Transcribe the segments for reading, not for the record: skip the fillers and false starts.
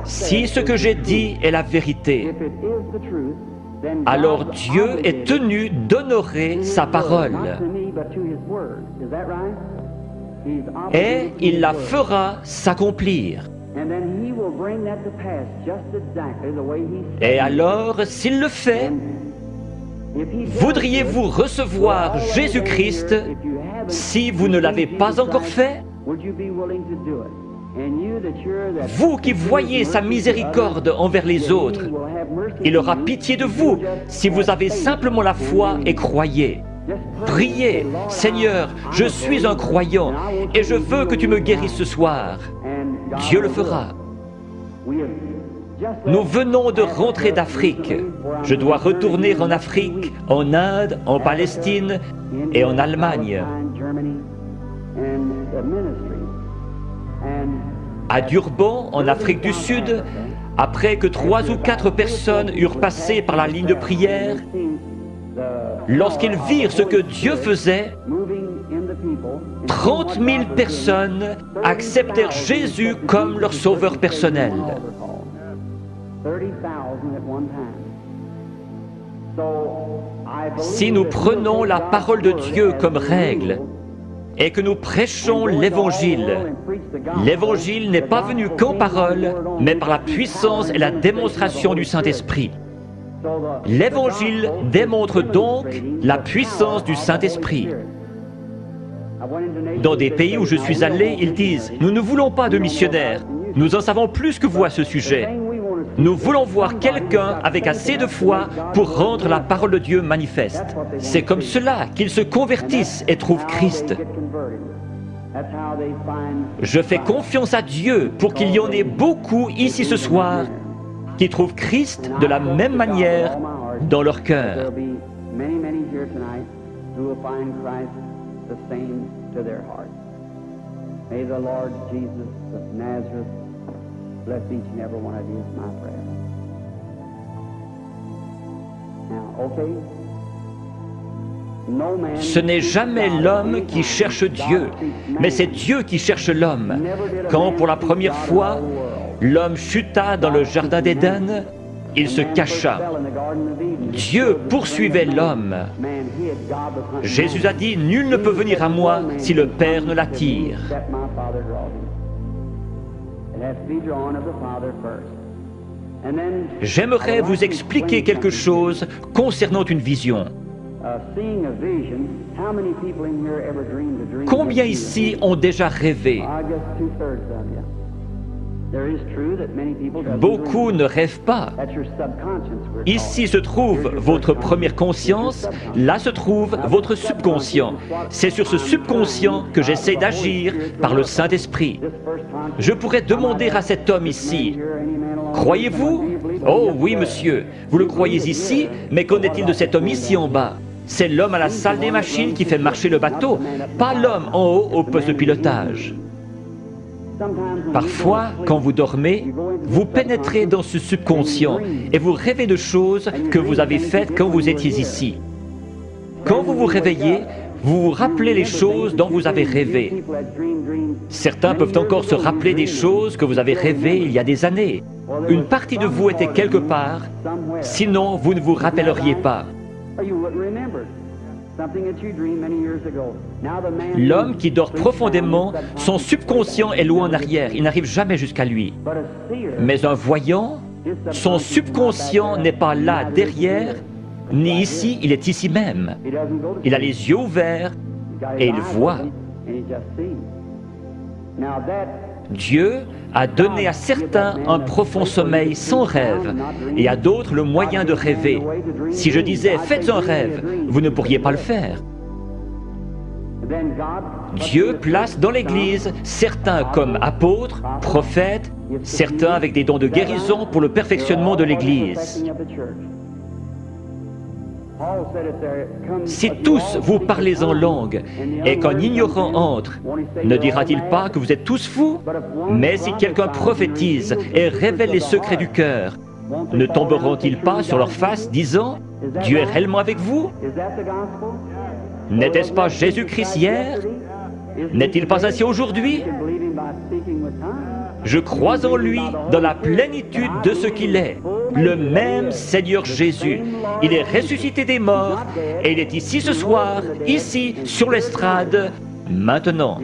Si ce que j'ai dit est la vérité, alors Dieu est tenu d'honorer sa parole. Et il la fera s'accomplir. Et alors, s'il le fait, voudriez-vous recevoir Jésus-Christ si vous ne l'avez pas encore fait? Vous qui voyez sa miséricorde envers les autres, il aura pitié de vous si vous avez simplement la foi et croyez. Priez, Seigneur, je suis un croyant et je veux que tu me guérisses ce soir. Dieu le fera. Nous venons de rentrer d'Afrique. Je dois retourner en Afrique, en Inde, en Palestine et en Allemagne. À Durban, en Afrique du Sud, après que 3 ou 4 personnes eurent passé par la ligne de prière, lorsqu'ils virent ce que Dieu faisait, 30 000 personnes acceptèrent Jésus comme leur sauveur personnel. Si nous prenons la parole de Dieu comme règle et que nous prêchons l'Évangile, l'Évangile n'est pas venu qu'en parole, mais par la puissance et la démonstration du Saint-Esprit. L'Évangile démontre donc la puissance du Saint-Esprit. Dans des pays où je suis allé, ils disent « Nous ne voulons pas de missionnaires, nous en savons plus que vous à ce sujet. Nous voulons voir quelqu'un avec assez de foi pour rendre la parole de Dieu manifeste. » C'est comme cela qu'ils se convertissent et trouvent Christ. Je fais confiance à Dieu pour qu'il y en ait beaucoup ici ce soir qui trouvent Christ de la même manière dans leur cœur. Ce n'est jamais l'homme qui cherche Dieu, mais c'est Dieu qui cherche l'homme. Quand pour la première fois, l'homme chuta dans le jardin d'Éden, il se cacha. Dieu poursuivait l'homme. Jésus a dit, « Nul ne peut venir à moi si le Père ne l'attire. » J'aimerais vous expliquer quelque chose concernant une vision. Combien ici ont déjà rêvé? Beaucoup ne rêvent pas. Ici se trouve votre première conscience, là se trouve votre subconscient. C'est sur ce subconscient que j'essaie d'agir par le Saint-Esprit. Je pourrais demander à cet homme ici, « Croyez-vous? » « Oh oui, monsieur, vous le croyez ici, mais qu'en est-il de cet homme ici en bas? C'est l'homme à la salle des machines qui fait marcher le bateau, pas l'homme en haut au poste de pilotage. » Parfois, quand vous dormez, vous pénétrez dans ce subconscient et vous rêvez de choses que vous avez faites quand vous étiez ici. Quand vous vous réveillez, vous vous rappelez les choses dont vous avez rêvé. Certains peuvent encore se rappeler des choses que vous avez rêvées il y a des années. Une partie de vous était quelque part, sinon vous ne vous rappelleriez pas. L'homme qui dort profondément, son subconscient est loin en arrière, il n'arrive jamais jusqu'à lui. Mais un voyant, son subconscient n'est pas là derrière, ni ici, il est ici même. Il a les yeux ouverts et il voit. Dieu a donné à certains un profond sommeil sans rêve et à d'autres le moyen de rêver. Si je disais « faites un rêve », vous ne pourriez pas le faire. Dieu place dans l'Église certains comme apôtres, prophètes, certains avec des dons de guérison pour le perfectionnement de l'Église. Si tous vous parlez en langue et qu'un ignorant entre, ne dira-t-il pas que vous êtes tous fous? Mais si quelqu'un prophétise et révèle les secrets du cœur, ne tomberont-ils pas sur leur face disant « Dieu est réellement avec vous ?» N'était-ce pas Jésus-Christ hier? N'est-il pas ainsi aujourd'hui? Je crois en lui dans la plénitude de ce qu'il est, le même Seigneur Jésus. Il est ressuscité des morts et il est ici ce soir, ici, sur l'estrade, maintenant.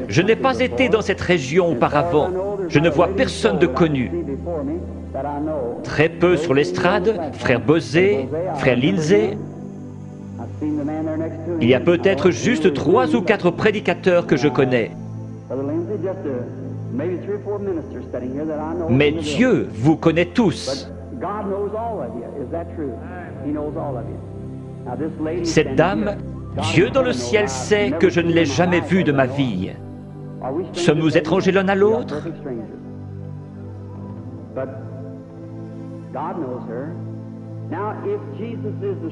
Je n'ai pas été dans cette région auparavant. Je ne vois personne de connu. Très peu sur l'estrade, frère Bosé, frère Lindsay. Il y a peut-être juste 3 ou 4 prédicateurs que je connais. Mais Dieu vous connaît tous. Cette dame, Dieu dans le ciel sait que je ne l'ai jamais vue de ma vie. Sommes-nous étrangers l'un à l'autre?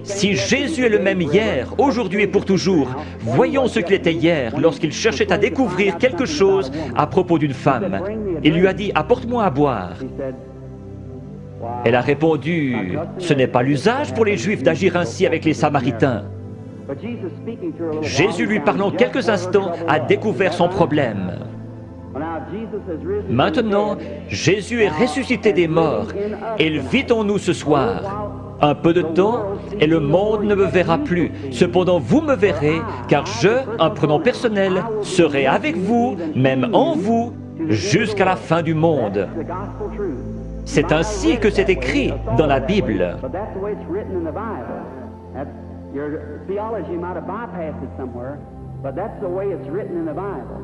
Si Jésus est le même hier, aujourd'hui et pour toujours, voyons ce qu'il était hier lorsqu'il cherchait à découvrir quelque chose à propos d'une femme. Il lui a dit « Apporte-moi à boire ». Elle a répondu « Ce n'est pas l'usage pour les Juifs d'agir ainsi avec les Samaritains ». Jésus, lui parlant quelques instants, a découvert son problème. Maintenant, Jésus est ressuscité des morts et il vit en nous ce soir. Un peu de temps et le monde ne me verra plus. Cependant, vous me verrez, car je, un pronom personnel, serai avec vous, même en vous, jusqu'à la fin du monde. C'est ainsi que c'est écrit dans la Bible. Your theology might have bypassed it somewhere, but that's the way it's written in the Bible.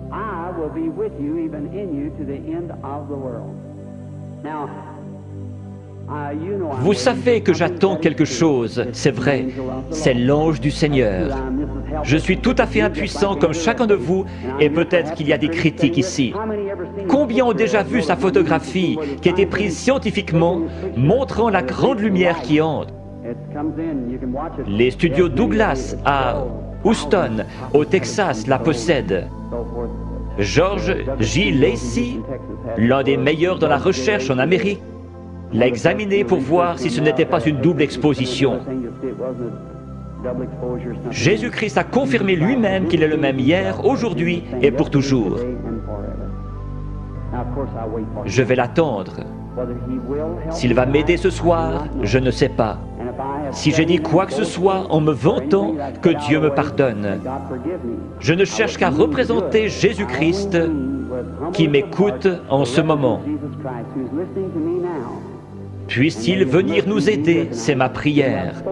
I will be with you, even in you, to the end of the world. Now, vous savez que j'attends quelque chose, c'est vrai, c'est l'ange du Seigneur. Je suis tout à fait impuissant comme chacun de vous, et peut-être qu'il y a des critiques ici. Combien ont déjà vu sa photographie qui a été prise scientifiquement, montrant la grande lumière qui entre? Les studios Douglas à Houston, au Texas, la possèdent. George J. Lacey, l'un des meilleurs dans la recherche en Amérique, l'a examiné pour voir si ce n'était pas une double exposition. Jésus-Christ a confirmé lui-même qu'il est le même hier, aujourd'hui et pour toujours. Je vais l'attendre. S'il va m'aider ce soir, je ne sais pas. Si j'ai dit quoi que ce soit en me vantant, que Dieu me pardonne. Je ne cherche qu'à représenter Jésus-Christ qui m'écoute en ce moment. Puisse-t-il venir nous aider, c'est ma prière.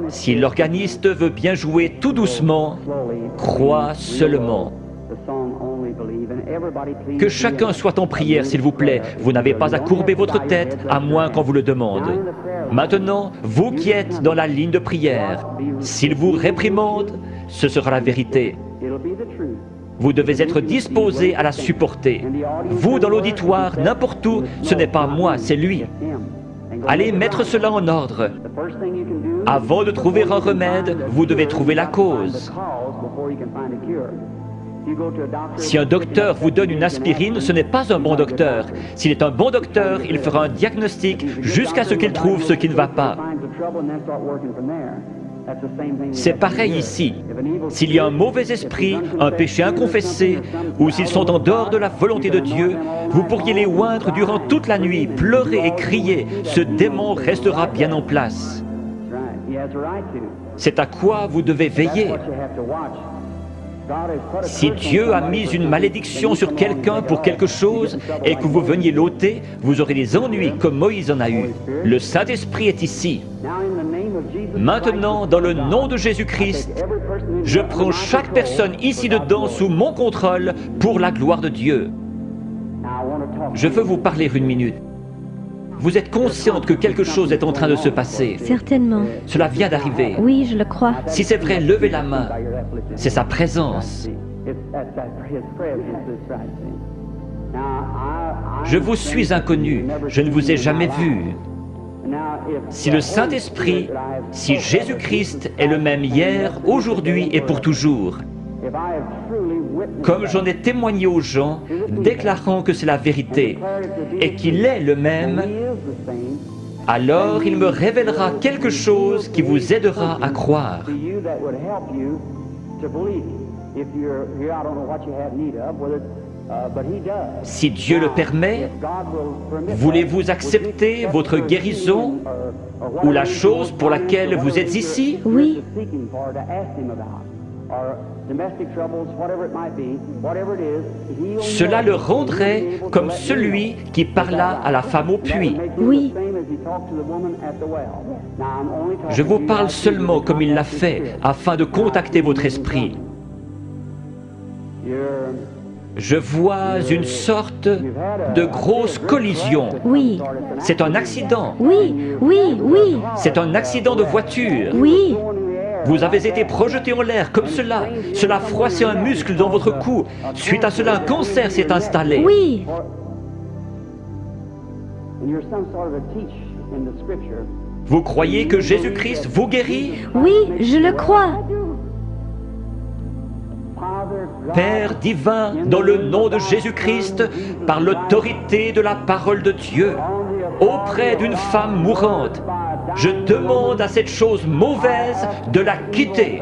Si l'organiste veut bien jouer tout doucement, crois seulement. Que chacun soit en prière, s'il vous plaît. Vous n'avez pas à courber votre tête, à moins qu'on vous le demande. Maintenant, vous qui êtes dans la ligne de prière, s'il vous réprimande, ce sera la vérité. Vous devez être disposé à la supporter. Vous, dans l'auditoire, n'importe où, ce n'est pas moi, c'est lui. Allez mettre cela en ordre. Avant de trouver un remède, vous devez trouver la cause. Si un docteur vous donne une aspirine, ce n'est pas un bon docteur. S'il est un bon docteur, il fera un diagnostic jusqu'à ce qu'il trouve ce qui ne va pas. C'est pareil ici. S'il y a un mauvais esprit, un péché inconfessé, ou s'ils sont en dehors de la volonté de Dieu, vous pourriez les oindre durant toute la nuit, pleurer et crier. Ce démon restera bien en place. C'est à quoi vous devez veiller. Si Dieu a mis une malédiction sur quelqu'un pour quelque chose et que vous veniez l'ôter, vous aurez des ennuis comme Moïse en a eu. Le Saint-Esprit est ici. Maintenant, dans le nom de Jésus-Christ, je prends chaque personne ici dedans sous mon contrôle pour la gloire de Dieu. Je veux vous parler une minute. Vous êtes consciente que quelque chose est en train de se passer? Certainement. Cela vient d'arriver. Oui, je le crois. Si c'est vrai, levez la main. C'est sa présence. Je vous suis inconnu. Je ne vous ai jamais vu. Si le Saint-Esprit, si Jésus-Christ est le même hier, aujourd'hui et pour toujours, comme j'en ai témoigné aux gens, déclarant que c'est la vérité et qu'il est le même, alors il me révélera quelque chose qui vous aidera à croire. Si Dieu le permet, voulez-vous accepter votre guérison ou la chose pour laquelle vous êtes ici? Oui. Cela le rendrait comme celui qui parla à la femme au puits. Oui. Je vous parle seulement comme il l'a fait, afin de contacter votre esprit. Je vois une sorte de grosse collision. Oui. C'est un accident. Oui. Oui. Oui. C'est un accident de voiture. Oui. Vous avez été projeté en l'air comme cela. Cela froissait un muscle dans votre cou. Suite à cela, un cancer s'est installé. Oui. Vous croyez que Jésus-Christ vous guérit? Oui, je le crois. Père divin, dans le nom de Jésus-Christ, par l'autorité de la parole de Dieu, auprès d'une femme mourante, je demande à cette chose mauvaise de la quitter.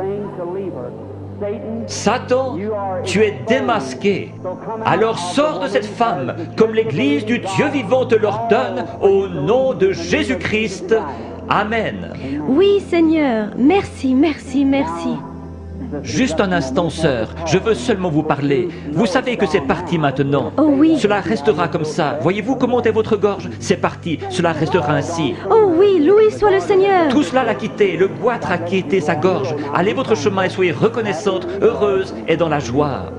Satan, tu es démasqué. Alors sors de cette femme, comme l'Église du Dieu vivant te l'ordonne, au nom de Jésus-Christ. Amen. Oui, Seigneur. Merci, merci, merci. Juste un instant, sœur, je veux seulement vous parler. Vous savez que c'est parti maintenant. Oh oui. Cela restera comme ça. Voyez-vous comment est votre gorge? C'est parti, cela restera ainsi. Oh oui, loué soit le Seigneur. Tout cela l'a quitté, le goitre a quitté sa gorge. Allez votre chemin et soyez reconnaissante, heureuse et dans la joie.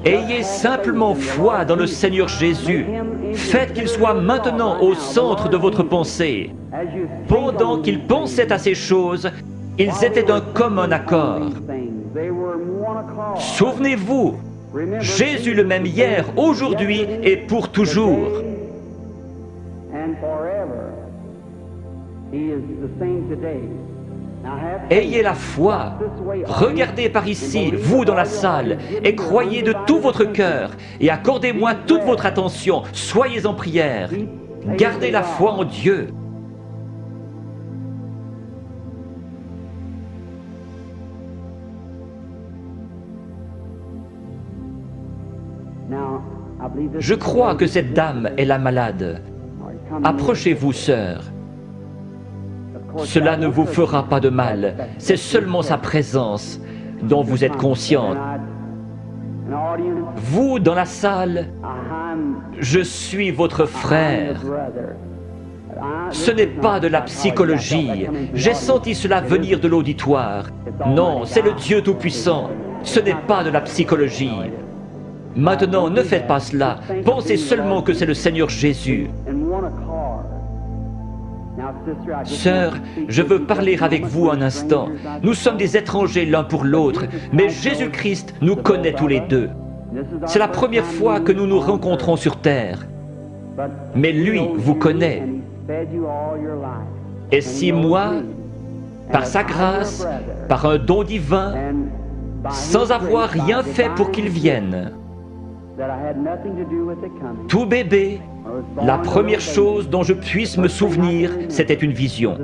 Ayez simplement foi dans le Seigneur Jésus. Faites qu'il soit maintenant au centre de votre pensée. Pendant qu'ils pensaient à ces choses, ils étaient d'un commun accord. Souvenez-vous, Jésus le même hier, aujourd'hui et pour toujours. Ayez la foi. Regardez par ici, vous dans la salle, et croyez de tout votre cœur, et accordez-moi toute votre attention. Soyez en prière. Gardez la foi en Dieu. Je crois que cette dame est la malade. Approchez-vous, sœur. Cela ne vous fera pas de mal. C'est seulement sa présence dont vous êtes consciente. Vous, dans la salle, je suis votre frère. Ce n'est pas de la psychologie. J'ai senti cela venir de l'auditoire. Non, c'est le Dieu Tout-Puissant. Ce n'est pas de la psychologie. Maintenant, ne faites pas cela. Pensez seulement que c'est le Seigneur Jésus. Sœur, je veux parler avec vous un instant. Nous sommes des étrangers l'un pour l'autre, mais Jésus-Christ nous connaît tous les deux. C'est la première fois que nous nous rencontrons sur terre. Mais lui vous connaît. Et si moi, par sa grâce, par un don divin, sans avoir rien fait pour qu'il vienne, tout bébé, la première chose dont je puisse me souvenir, c'était une vision.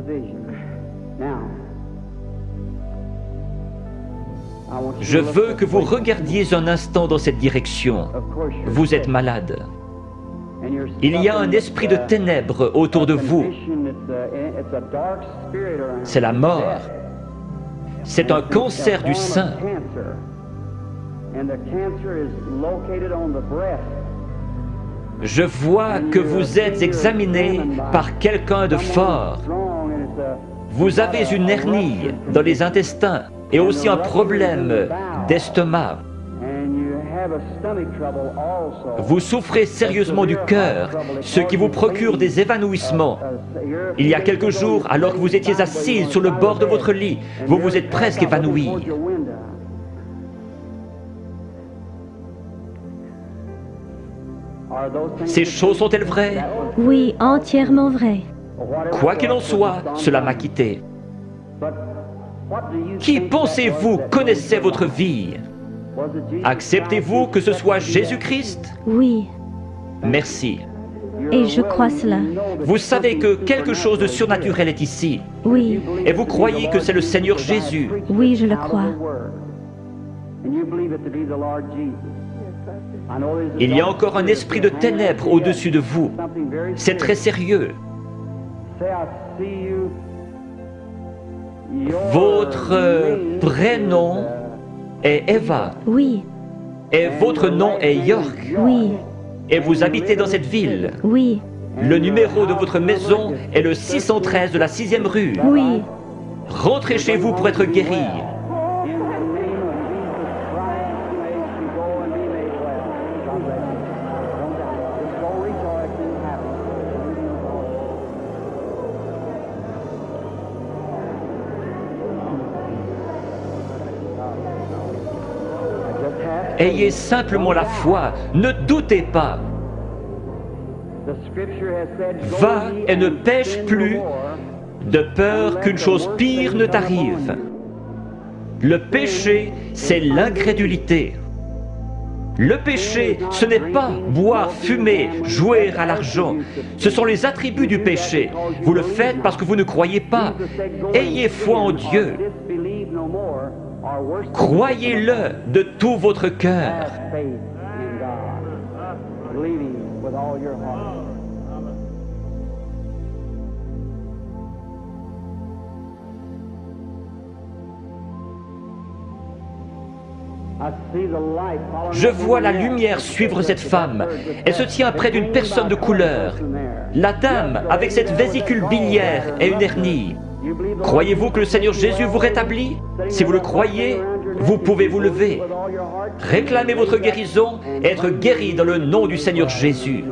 Je veux que vous regardiez un instant dans cette direction. Vous êtes malade. Il y a un esprit de ténèbres autour de vous. C'est la mort. C'est un cancer du sein. Je vois que vous êtes examiné par quelqu'un de fort. Vous avez une hernie dans les intestins et aussi un problème d'estomac. Vous souffrez sérieusement du cœur, ce qui vous procure des évanouissements. Il y a quelques jours, alors que vous étiez assise sur le bord de votre lit, vous vous êtes presque évanouie. Ces choses sont-elles vraies? Oui, entièrement vrai. Quoi qu'il en soit, cela m'a quitté. Qui pensez-vous connaissait votre vie? Acceptez-vous que ce soit Jésus-Christ? Oui, Merci. et je crois cela. Vous savez que quelque chose de surnaturel est ici. Oui, Et vous croyez que c'est le Seigneur Jésus. oui, je le crois. Il y a encore un esprit de ténèbres au-dessus de vous. C'est très sérieux. Votre prénom est Eva. Oui, Et votre nom est York. oui, Et vous habitez dans cette ville. oui, Le numéro de votre maison est le 613 de la 6e rue. oui. Rentrez chez vous pour être guéri. Ayez simplement la foi, ne doutez pas. Va et ne pêche plus, de peur qu'une chose pire ne t'arrive. Le péché, c'est l'incrédulité. Le péché, ce n'est pas boire, fumer, jouer à l'argent. Ce sont les attributs du péché. Vous le faites parce que vous ne croyez pas. Ayez foi en Dieu. Croyez-le de tout votre cœur. Je vois la lumière suivre cette femme. Elle se tient près d'une personne de couleur. La dame, avec cette vésicule biliaire et une hernie. Croyez-vous que le Seigneur Jésus vous rétablit? Si vous le croyez, vous pouvez vous lever. Réclamez votre guérison et être guéri dans le nom du Seigneur Jésus.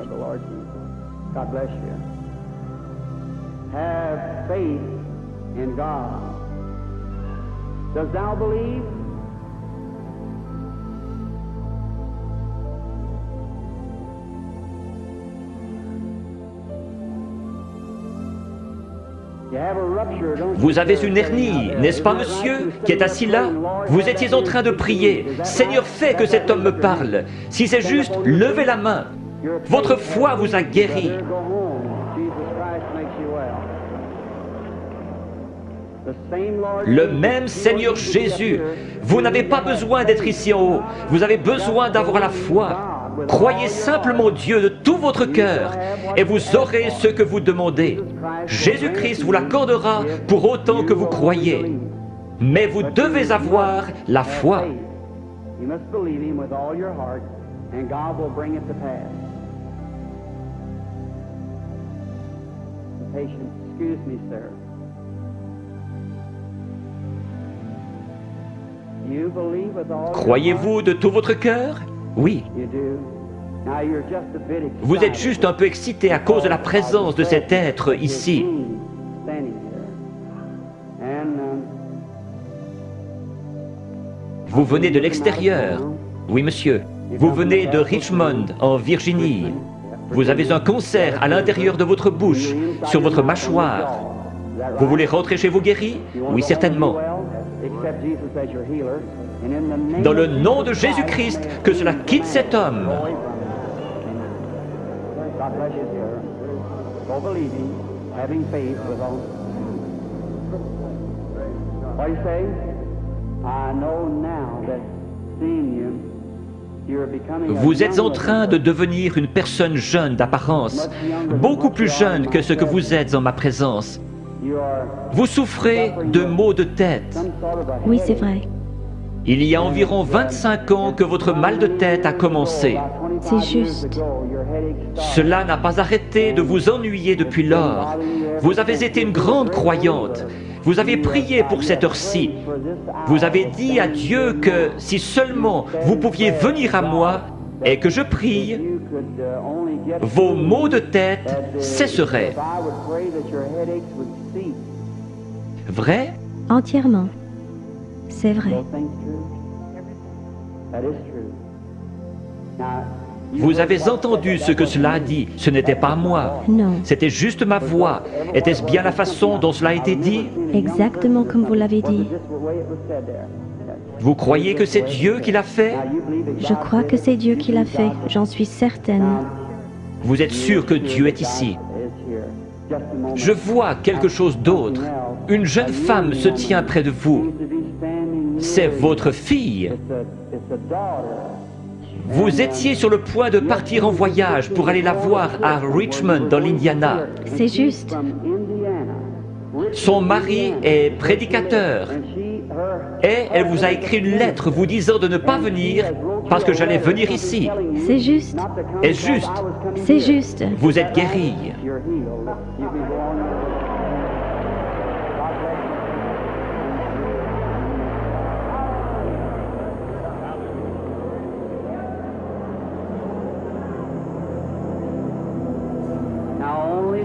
Vous avez une hernie, n'est-ce pas, monsieur, qui est assis là? Vous étiez en train de prier. Seigneur, fais que cet homme me parle. Si c'est juste, levez la main. Votre foi vous a guéri. Le même Seigneur Jésus. Vous n'avez pas besoin d'être ici en haut. Vous avez besoin d'avoir la foi. Croyez simplement Dieu de tout votre cœur et vous aurez ce que vous demandez. Jésus-Christ vous l'accordera pour autant que vous croyez. Mais vous devez avoir la foi. Croyez-vous de tout votre cœur? Oui. Vous êtes juste un peu excité à cause de la présence de cet être ici. Vous venez de l'extérieur. Oui, monsieur. Vous venez de Richmond, en Virginie. Vous avez un cancer à l'intérieur de votre bouche, sur votre mâchoire. Vous voulez rentrer chez vous guéri? Oui, certainement. Dans le nom de Jésus-Christ, que cela quitte cet homme. Vous êtes en train de devenir une personne jeune d'apparence, beaucoup plus jeune que ce que vous êtes en ma présence. Vous souffrez de maux de tête. Oui, c'est vrai. Il y a environ 25 ans que votre mal de tête a commencé. C'est juste. Cela n'a pas arrêté de vous ennuyer depuis lors. Vous avez été une grande croyante. Vous avez prié pour cette heure-ci. Vous avez dit à Dieu que si seulement vous pouviez venir à moi et que je prie, vos maux de tête cesseraient. Vrai? Entièrement. C'est vrai. Vous avez entendu ce que cela a dit. Ce n'était pas moi. Non. C'était juste ma voix. Était-ce bien la façon dont cela a été dit? Exactement comme vous l'avez dit. Vous croyez que c'est Dieu qui l'a fait? Je crois que c'est Dieu qui l'a fait. J'en suis certaine. Vous êtes sûr que Dieu est ici? Je vois quelque chose d'autre. Une jeune femme se tient près de vous. C'est votre fille. Vous étiez sur le point de partir en voyage pour aller la voir à Richmond, dans l'Indiana. C'est juste. Son mari est prédicateur. Et elle vous a écrit une lettre vous disant de ne pas venir parce que j'allais venir ici. C'est juste. Est-ce juste? C'est juste. Vous êtes guéri.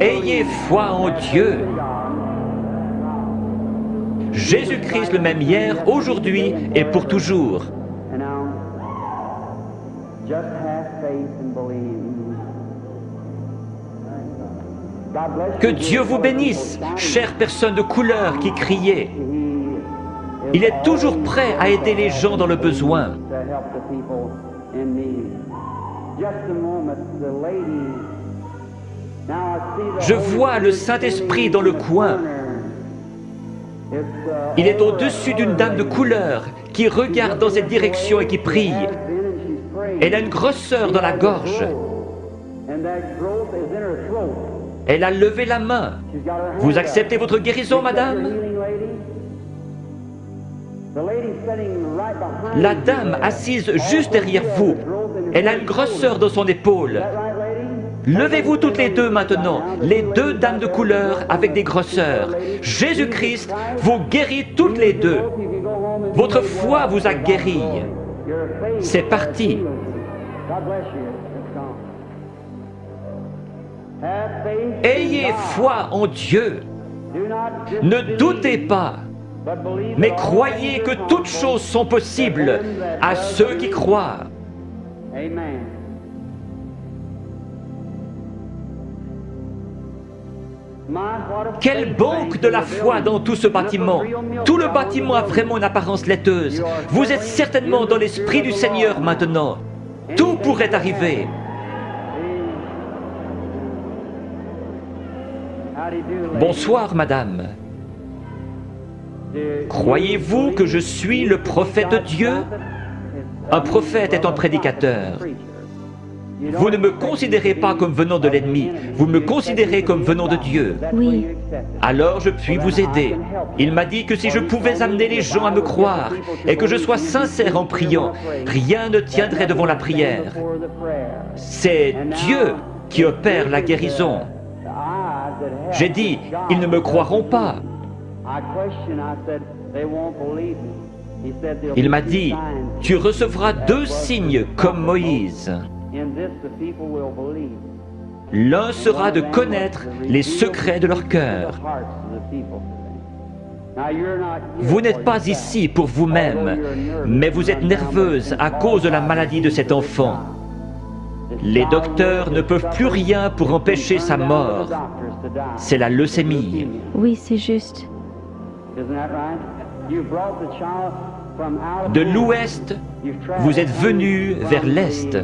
Ayez foi en Dieu. Jésus-Christ le même hier, aujourd'hui et pour toujours. Que Dieu vous bénisse, chère personne de couleur qui criait. Il est toujours prêt à aider les gens dans le besoin. Je vois le Saint-Esprit dans le coin. Il est au-dessus d'une dame de couleur qui regarde dans cette direction et qui prie. Elle a une grosseur dans la gorge. Elle a levé la main. Vous acceptez votre guérison, madame? La dame assise juste derrière vous, elle a une grosseur dans son épaule. Levez-vous toutes les deux maintenant, les deux dames de couleur avec des grosseurs. Jésus-Christ vous guérit toutes les deux. Votre foi vous a guéri. C'est parti. Ayez foi en Dieu. Ne doutez pas, mais croyez que toutes choses sont possibles à ceux qui croient. Quelle banque de la foi dans tout ce bâtiment! Tout le bâtiment a vraiment une apparence laiteuse. Vous êtes certainement dans l'Esprit du Seigneur maintenant. Tout pourrait arriver. Bonsoir, madame. Croyez-vous que je suis le prophète de Dieu? Un prophète est un prédicateur. Vous ne me considérez pas comme venant de l'ennemi, vous me considérez comme venant de Dieu. Oui. Alors je puis vous aider. Il m'a dit que si je pouvais amener les gens à me croire et que je sois sincère en priant, rien ne tiendrait devant la prière. C'est Dieu qui opère la guérison. J'ai dit, ils ne me croiront pas. Il m'a dit, tu recevras 2 signes comme Moïse. L'un sera de connaître les secrets de leur cœur. Vous n'êtes pas ici pour vous-même, mais vous êtes nerveuse à cause de la maladie de cet enfant. Les docteurs ne peuvent plus rien pour empêcher sa mort. C'est la leucémie. Oui, c'est juste. De l'ouest, vous êtes venu vers l'est.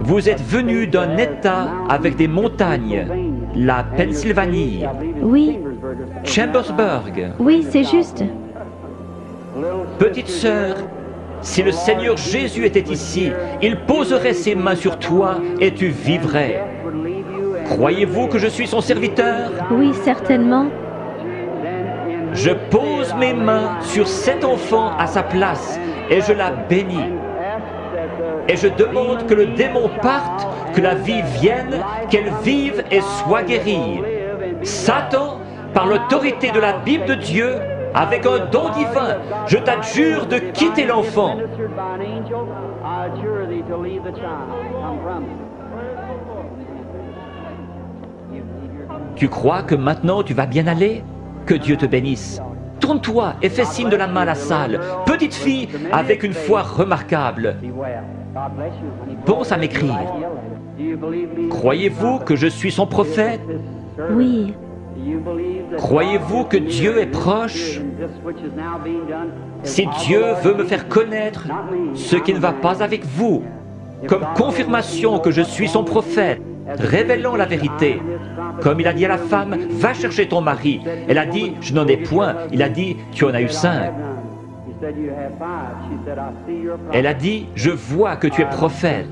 Vous êtes venu d'un État avec des montagnes, la Pennsylvanie, Oui. Chambersburg. Oui, c'est juste. Petite sœur, si le Seigneur Jésus était ici, il poserait ses mains sur toi et tu vivrais. Croyez-vous que je suis son serviteur? Oui, certainement. Je pose mes mains sur cet enfant à sa place et je la bénis. Et je demande que le démon parte, que la vie vienne, qu'elle vive et soit guérie. Satan, par l'autorité de la Bible de Dieu, avec un don divin, je t'adjure de quitter l'enfant. Tu crois que maintenant tu vas bien aller? Que Dieu te bénisse. Tourne-toi et fais signe de la main à la salle. Petite fille avec une foi remarquable. Pense à m'écrire. Croyez-vous que je suis son prophète? Oui. Croyez-vous que Dieu est proche? Si Dieu veut me faire connaître ce qui ne va pas avec vous, comme confirmation que je suis son prophète, révélant la vérité, comme il a dit à la femme, va chercher ton mari. Elle a dit, je n'en ai point. Il a dit, tu en as eu 5. Elle a dit, je vois que tu es prophète.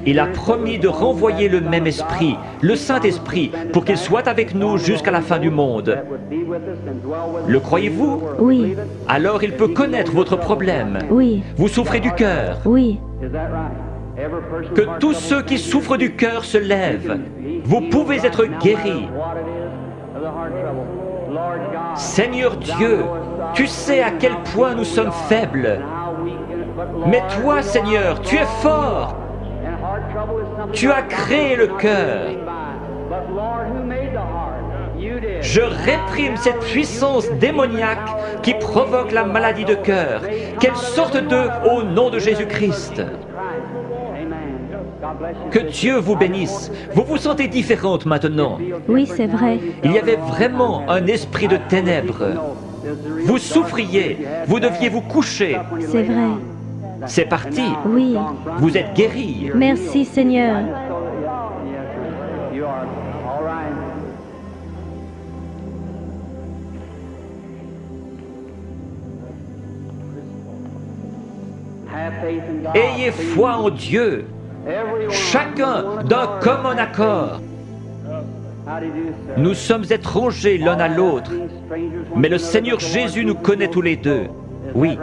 Il a promis de renvoyer le même esprit, le Saint-Esprit, pour qu'il soit avec nous jusqu'à la fin du monde. Le croyez-vous? Oui. Alors il peut connaître votre problème. Oui. Vous souffrez du cœur. Oui. Que tous ceux qui souffrent du cœur se lèvent. Vous pouvez être guéris. Seigneur Dieu, tu sais à quel point nous sommes faibles. Mais toi, Seigneur, tu es fort. Tu as créé le cœur. Je réprime cette puissance démoniaque qui provoque la maladie de cœur. Qu'elle sorte d'eux au nom de Jésus-Christ. Que Dieu vous bénisse. Vous vous sentez différente maintenant. Oui, c'est vrai. Il y avait vraiment un esprit de ténèbres. Vous souffriez. Vous deviez vous coucher. C'est vrai. C'est parti. Oui. Vous êtes guéri. Merci, Seigneur. Ayez foi en Dieu. Chacun d'un commun accord. Nous sommes étrangers l'un à l'autre, mais le Seigneur Jésus nous connaît tous les deux. Oui.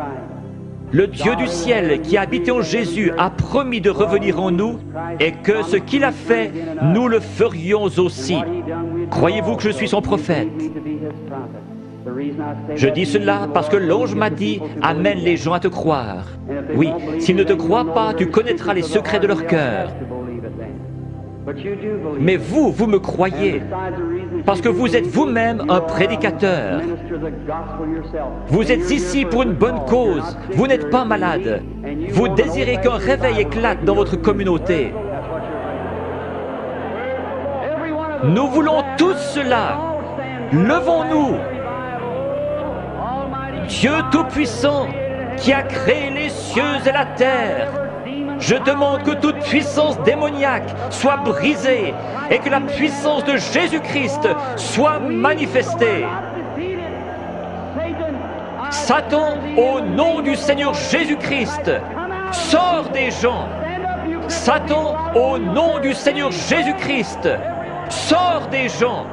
Le Dieu du ciel qui a habité en Jésus a promis de revenir en nous et que ce qu'il a fait, nous le ferions aussi. Croyez-vous que je suis son prophète? Je dis cela parce que l'ange m'a dit « Amène les gens à te croire ». Oui, s'ils ne te croient pas, tu connaîtras les secrets de leur cœur. Mais vous, vous me croyez, parce que vous êtes vous-même un prédicateur. Vous êtes ici pour une bonne cause, vous n'êtes pas malade. Vous désirez qu'un réveil éclate dans votre communauté. Nous voulons tous cela. Levons-nous. Dieu Tout-Puissant, qui a créé les cieux et la terre, je demande que toute puissance démoniaque soit brisée et que la puissance de Jésus-Christ soit manifestée. Satan, au nom du Seigneur Jésus-Christ, sors des gens. Satan, au nom du Seigneur Jésus-Christ, sors des gens.